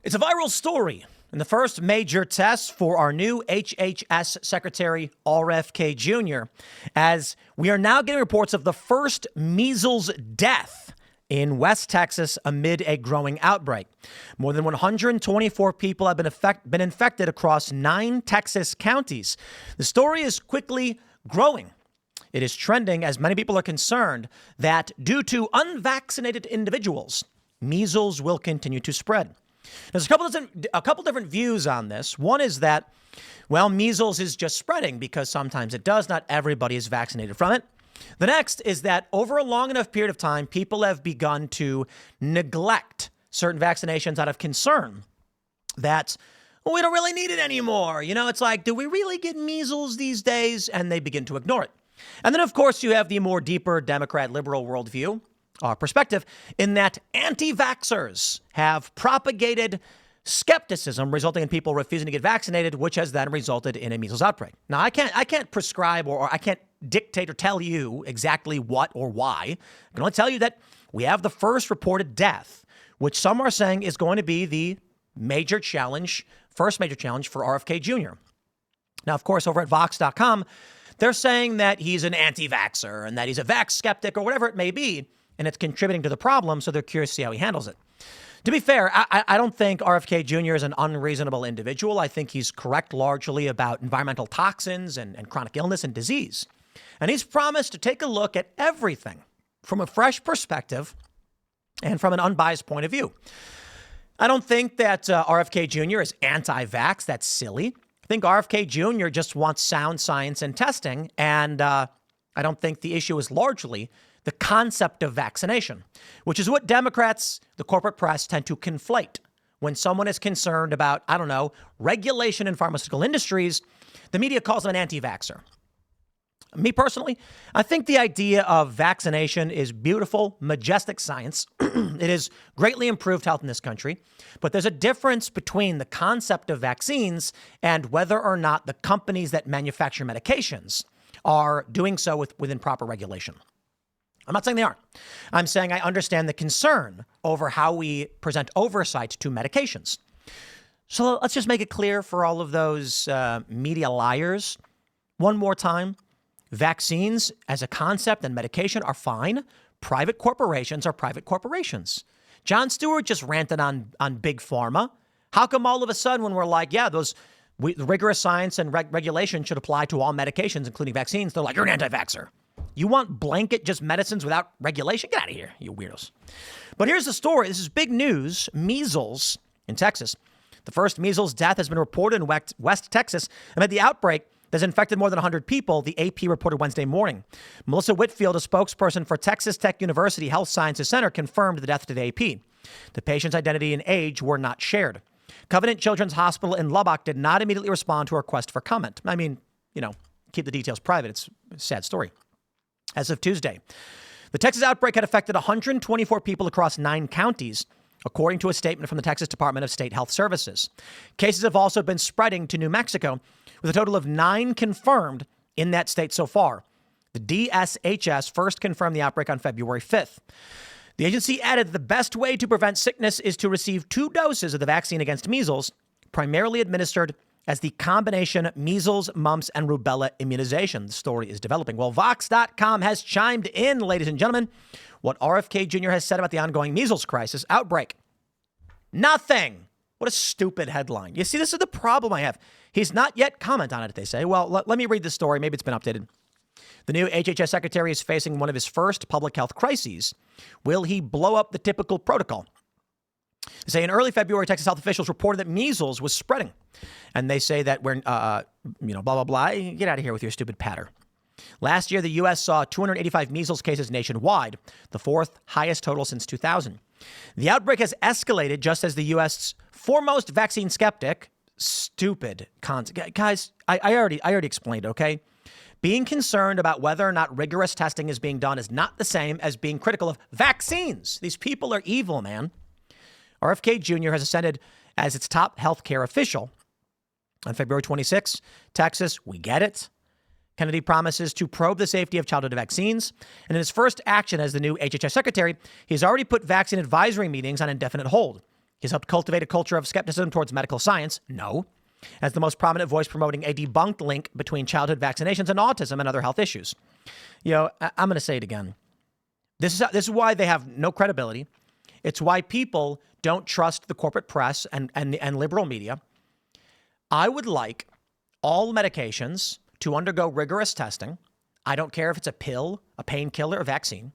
It's a viral story and the first major test for our new HHS Secretary, RFK Jr., as we are now getting reports of the first measles death in West Texas amid a growing outbreak. More than 124 people have been infected across 9 Texas counties. The story is quickly growing. It is trending as many people are concerned that due to unvaccinated individuals, measles will continue to spread. There's a couple different views on this. One is that, well, measles is just spreading because sometimes it does. Not everybody is vaccinated from it. The next is that over a long enough period of time, people have begun to neglect certain vaccinations out of concern that we don't really need it anymore. You know, it's like, do we really get measles these days? And they begin to ignore it. And then, of course, you have the more deeper Democrat liberal worldview perspective in that anti-vaxxers have propagated skepticism, resulting in people refusing to get vaccinated, which has then resulted in a measles outbreak. Now, I can't prescribe or I can't dictate or tell you exactly what or why. I can only tell you that we have the first reported death, which some are saying is going to be the first major challenge for RFK Jr. Now, of course, over at Vox.com, they're saying that he's an anti-vaxxer and that he's a vax skeptic or whatever it may be, and it's contributing to the problem, so they're curious to see how he handles it. To be fair, I don't think RFK Jr. is an unreasonable individual. I think he's correct largely about environmental toxins and chronic illness and disease. And he's promised to take a look at everything from a fresh perspective and from an unbiased point of view. I don't think that RFK Jr. is anti-vax. That's silly. I think RFK Jr. just wants sound science and testing, and I don't think the issue is largely the concept of vaccination, which is what Democrats, the corporate press, tend to conflate. When someone is concerned about, I don't know, regulation in pharmaceutical industries, the media calls them an anti-vaxxer. Me personally, I think the idea of vaccination is beautiful, majestic science. It has greatly improved health in this country. But there's a difference between the concept of vaccines and whether or not the companies that manufacture medications are doing so within proper regulation. I'm not saying they aren't. I'm saying I understand the concern over how we present oversight to medications. So let's just make it clear for all of those media liars one more time. Vaccines as a concept and medication are fine. Private corporations are private corporations. Jon Stewart just ranted on big pharma. How come all of a sudden when we're like, yeah, the rigorous science and regulation should apply to all medications, including vaccines, they're like, you're an anti-vaxxer. You want blanket just medicines without regulation? Get out of here, you weirdos. But here's the story. This is big news. Measles in Texas. The first measles death has been reported in West Texas amid the outbreak that's infected more than 100 people, the AP reported Wednesday morning. Melissa Whitfield, a spokesperson for Texas Tech University Health Sciences Center, confirmed the death to the AP. The patient's identity and age were not shared. Covenant Children's Hospital in Lubbock did not immediately respond to a request for comment. I mean, keep the details private. It's a sad story. As of Tuesday, the Texas outbreak had affected 124 people across 9 counties, according to a statement from the Texas Department of State Health Services. Cases have also been spreading to New Mexico, with a total of 9 confirmed in that state so far. The DSHS first confirmed the outbreak on February 5th. The agency added the best way to prevent sickness is to receive 2 doses of the vaccine against measles, primarily administered as the combination measles, mumps, and rubella immunization. The story is developing. Well, Vox.com has chimed in, ladies and gentlemen, what RFK Jr. has said about the ongoing measles crisis outbreak. Nothing. What a stupid headline. You see, this is the problem I have. He's not yet commented on it, they say. Well, let me read the story. Maybe it's been updated. The new HHS secretary is facing one of his first public health crises. Will he blow up the typical protocol? They say in early February, Texas health officials reported that measles was spreading. And they say that we're, blah, blah, blah. Get out of here with your stupid patter. Last year, the U.S. saw 285 measles cases nationwide, the 4th highest total since 2000. The outbreak has escalated just as the U.S.'s foremost vaccine skeptic, guys, I already explained, okay? Being concerned about whether or not rigorous testing is being done is not the same as being critical of vaccines. These people are evil, man. RFK Jr. has ascended as its top healthcare official. On February 26, Texas, we get it. Kennedy promises to probe the safety of childhood vaccines. And in his first action as the new HHS secretary, he's already put vaccine advisory meetings on indefinite hold. He's helped cultivate a culture of skepticism towards medical science. No. As the most prominent voice promoting a debunked link between childhood vaccinations and autism and other health issues. I'm going to say it again. This is why they have no credibility. It's why people don't trust the corporate press and liberal media. I would like all medications to undergo rigorous testing. I don't care if it's a pill, a painkiller, a vaccine.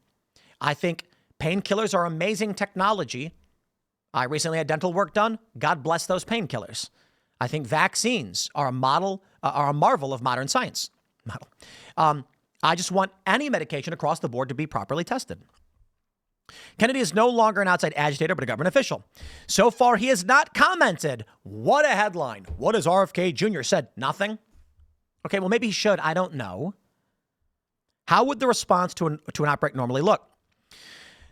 I think painkillers are amazing technology. I recently had dental work done. God bless those painkillers. I think vaccines are a marvel of modern science. I just want any medication across the board to be properly tested. Kennedy is no longer an outside agitator, but a government official. So far, he has not commented. What a headline. What has RFK Jr. said? Nothing. Okay, well, maybe he should. I don't know. How would the response to an outbreak normally look?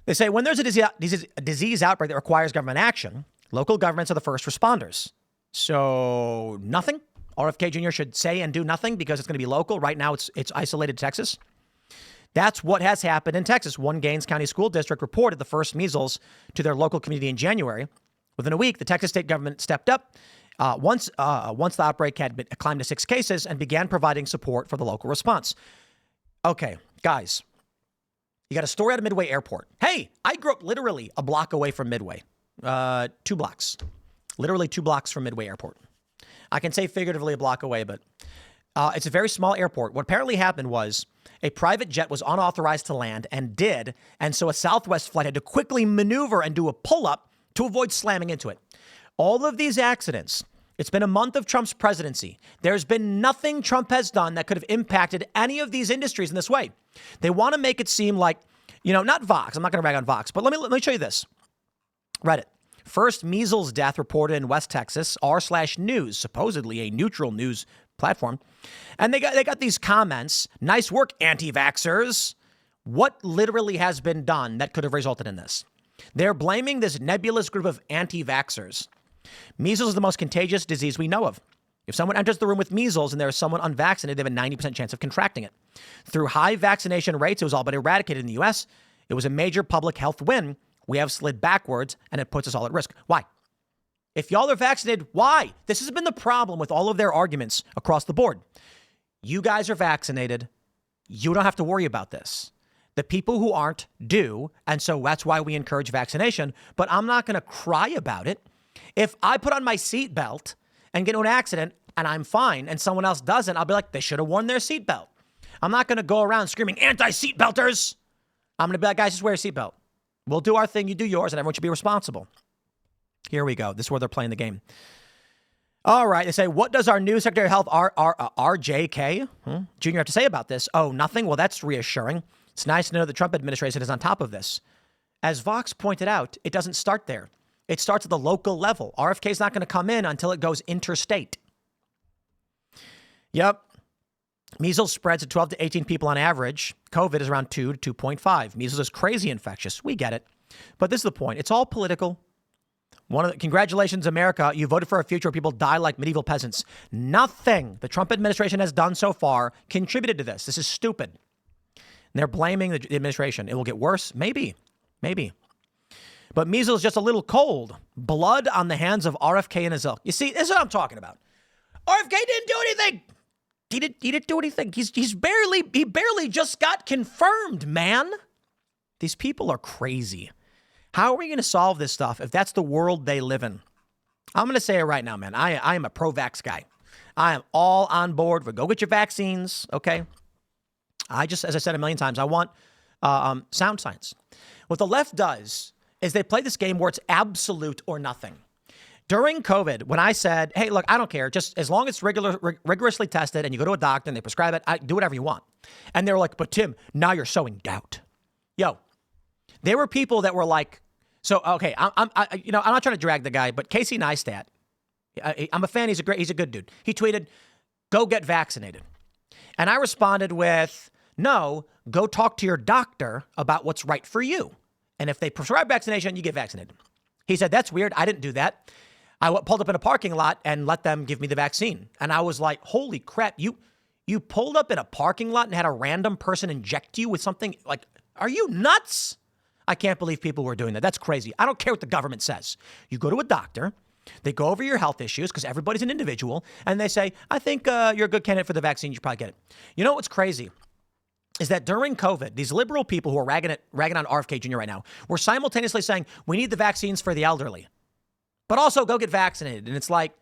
They say when there's a disease outbreak that requires government action, local governments are the first responders. So nothing? RFK Jr. should say and do nothing because it's going to be local. Right now, it's isolated Texas. That's what has happened in Texas. One Gaines County school district reported the first measles to their local community in January. Within a week, the Texas state government stepped up once the outbreak had climbed to 6 cases and began providing support for the local response. Okay, guys, you got a story out of Midway Airport. Hey, I grew up literally a block away from Midway, 2 blocks, literally 2 blocks from Midway Airport. I can say figuratively a block away, but it's a very small airport. What apparently happened was a private jet was unauthorized to land and so a Southwest flight had to quickly maneuver and do a pull-up to avoid slamming into it. All of these accidents, it's been a month of Trump's presidency. There's been nothing Trump has done that could have impacted any of these industries in this way. They want to make it seem like, not Vox. I'm not going to rag on Vox, but let me show you this. Reddit. First measles death reported in West Texas, r/news, supposedly a neutral news platform. And they got these comments. Nice work, anti-vaxxers. What literally has been done that could have resulted in this? They're blaming this nebulous group of anti-vaxxers. Measles is the most contagious disease we know of. If someone enters the room with measles and there is someone unvaccinated, they have a 90% chance of contracting it. Through high vaccination rates, it was all but eradicated in the U.S. It was a major public health win. We have slid backwards, and it puts us all at risk. Why? If y'all are vaccinated, why? This has been the problem with all of their arguments across the board. You guys are vaccinated. You don't have to worry about this. The people who aren't do, and so that's why we encourage vaccination. But I'm not going to cry about it. If I put on my seatbelt and get into an accident and I'm fine and someone else doesn't, I'll be like, they should have worn their seatbelt. I'm not going to go around screaming anti-seatbelters. I'm going to be like, guys, just wear a seatbelt. We'll do our thing, you do yours, and everyone should be responsible. Here we go. This is where they're playing the game. All right. They say, what does our new Secretary of Health, RJK Jr. have to say about this? Oh, nothing? Well, that's reassuring. It's nice to know the Trump administration is on top of this. As Vox pointed out, it doesn't start there. It starts at the local level. RFK is not going to come in until it goes interstate. Yep. Measles spreads to 12 to 18 people on average. COVID is around 2 to 2.5. Measles is crazy infectious. We get it. But this is the point. It's all political. Congratulations, America. You voted for a future where people die like medieval peasants. Nothing the Trump administration has done so far contributed to this. This is stupid. And they're blaming the administration. It will get worse. Maybe. But measles is just a little cold. Blood on the hands of RFK and his ilk. You see, this is what I'm talking about. RFK didn't do anything. He didn't do anything. He barely just got confirmed, man. These people are crazy. How are we going to solve this stuff if that's the world they live in? I'm going to say it right now, man. I am a pro-vax guy. I am all on board for go get your vaccines, okay? As I said a million times, I want sound science. What the left does is they play this game where it's absolute or nothing. During COVID, when I said, hey, look, I don't care. Just as long as it's rigorously tested and you go to a doctor and they prescribe it, do whatever you want. And they were like, but Tim, now you're sowing doubt. Yo, there were people that were like, so, okay, I'm not trying to drag the guy, but Casey Neistat, I'm a fan. He's a good dude. He tweeted, go get vaccinated. And I responded with, no, go talk to your doctor about what's right for you. And if they prescribe vaccination, you get vaccinated. He said, that's weird. I didn't do that. I pulled up in a parking lot and let them give me the vaccine. And I was like, holy crap, you pulled up in a parking lot and had a random person inject you with something? Like, are you nuts? I can't believe people were doing that. That's crazy. I don't care what the government says. You go to a doctor, they go over your health issues because everybody's an individual, and they say, I think you're a good candidate for the vaccine. You should probably get it. You know what's crazy is that during COVID, these liberal people who are ragging on RFK Jr. right now were simultaneously saying, we need the vaccines for the elderly, but also go get vaccinated. And it's like,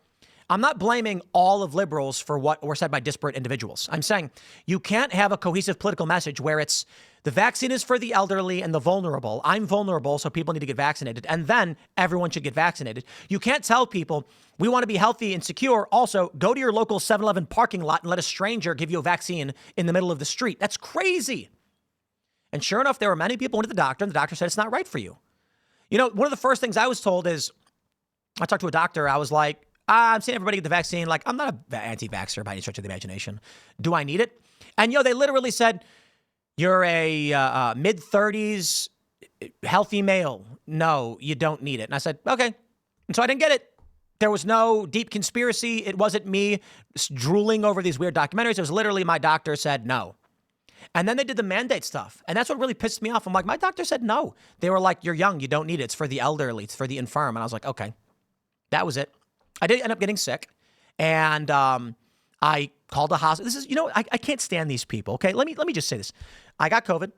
I'm not blaming all of liberals for what were said by disparate individuals. I'm saying you can't have a cohesive political message where it's the vaccine is for the elderly and the vulnerable. I'm vulnerable, so people need to get vaccinated. And then everyone should get vaccinated. You can't tell people we want to be healthy and secure. Also, go to your local 7-Eleven parking lot and let a stranger give you a vaccine in the middle of the street. That's crazy. And sure enough, there were many people who went to the doctor, and the doctor said it's not right for you. You know, one of the first things I was told is, I talked to a doctor, I was like, I'm seeing everybody get the vaccine. Like, I'm not an anti-vaxxer by any stretch of the imagination. Do I need it? And, they literally said, you're a mid-30s healthy male. No, you don't need it. And I said, okay. And so I didn't get it. There was no deep conspiracy. It wasn't me drooling over these weird documentaries. It was literally my doctor said no. And then they did the mandate stuff. And that's what really pissed me off. I'm like, my doctor said no. They were like, you're young. You don't need it. It's for the elderly. It's for the infirm. And I was like, okay, that was it. I did end up getting sick, and I called a hospital. This is, I can't stand these people. Okay, let me just say this. I got COVID,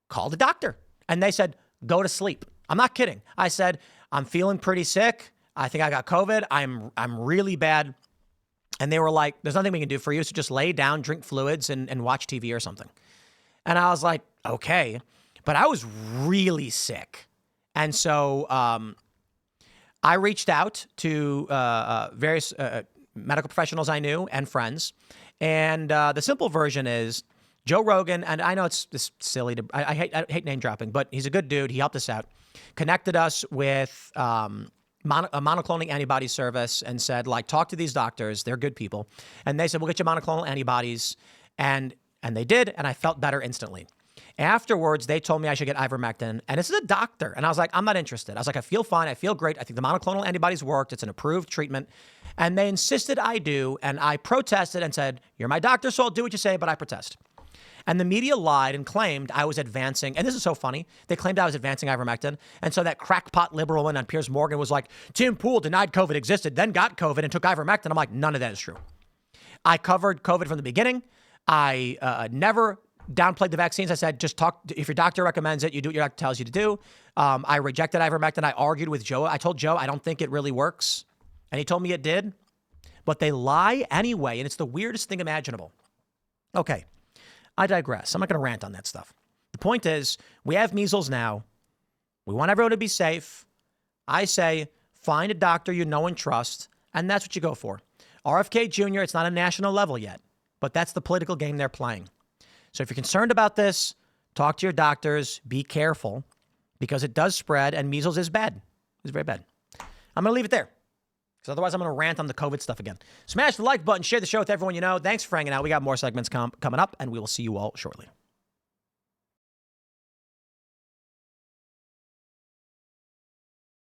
called a doctor, and they said, go to sleep. I'm not kidding. I said, I'm feeling pretty sick. I think I got COVID. I'm really bad. And they were like, there's nothing we can do for you. So just lay down, drink fluids, and watch TV or something. And I was like, okay. But I was really sick. And so I reached out to various medical professionals I knew and friends. And the simple version is Joe Rogan, and I know it's silly to, I hate name dropping, but he's a good dude. He helped us out, connected us with a monoclonal antibody service and said, like, talk to these doctors. They're good people. And they said, we'll get you monoclonal antibodies. And they did. And I felt better instantly. Afterwards, they told me I should get ivermectin, and this is a doctor. And I was like, I'm not interested. I was like, I feel fine. I feel great. I think the monoclonal antibodies worked. It's an approved treatment. And they insisted I do. And I protested and said, you're my doctor, so I'll do what you say, but I protest. And the media lied and claimed I was advancing. And this is so funny. They claimed I was advancing ivermectin. And so that crackpot liberal one on Piers Morgan was like, Tim Pool denied COVID existed, then got COVID and took ivermectin. I'm like, none of that is true. I covered COVID from the beginning. I never downplayed the vaccines. I said, just talk. If your doctor recommends it, you do what your doctor tells you to do. I rejected ivermectin. I argued with Joe. I told Joe, I don't think it really works. And he told me it did. But they lie anyway. And it's the weirdest thing imaginable. Okay. I digress. I'm not going to rant on that stuff. The point is, we have measles now. We want everyone to be safe. I say, find a doctor you know and trust. And that's what you go for. RFK Jr., it's not a national level yet. But that's the political game they're playing. So if you're concerned about this, talk to your doctors. Be careful because it does spread and measles is bad. It's very bad. I'm going to leave it there because otherwise I'm going to rant on the COVID stuff again. Smash the like button. Share the show with everyone you know. Thanks for hanging out. We got more segments coming up and we will see you all shortly.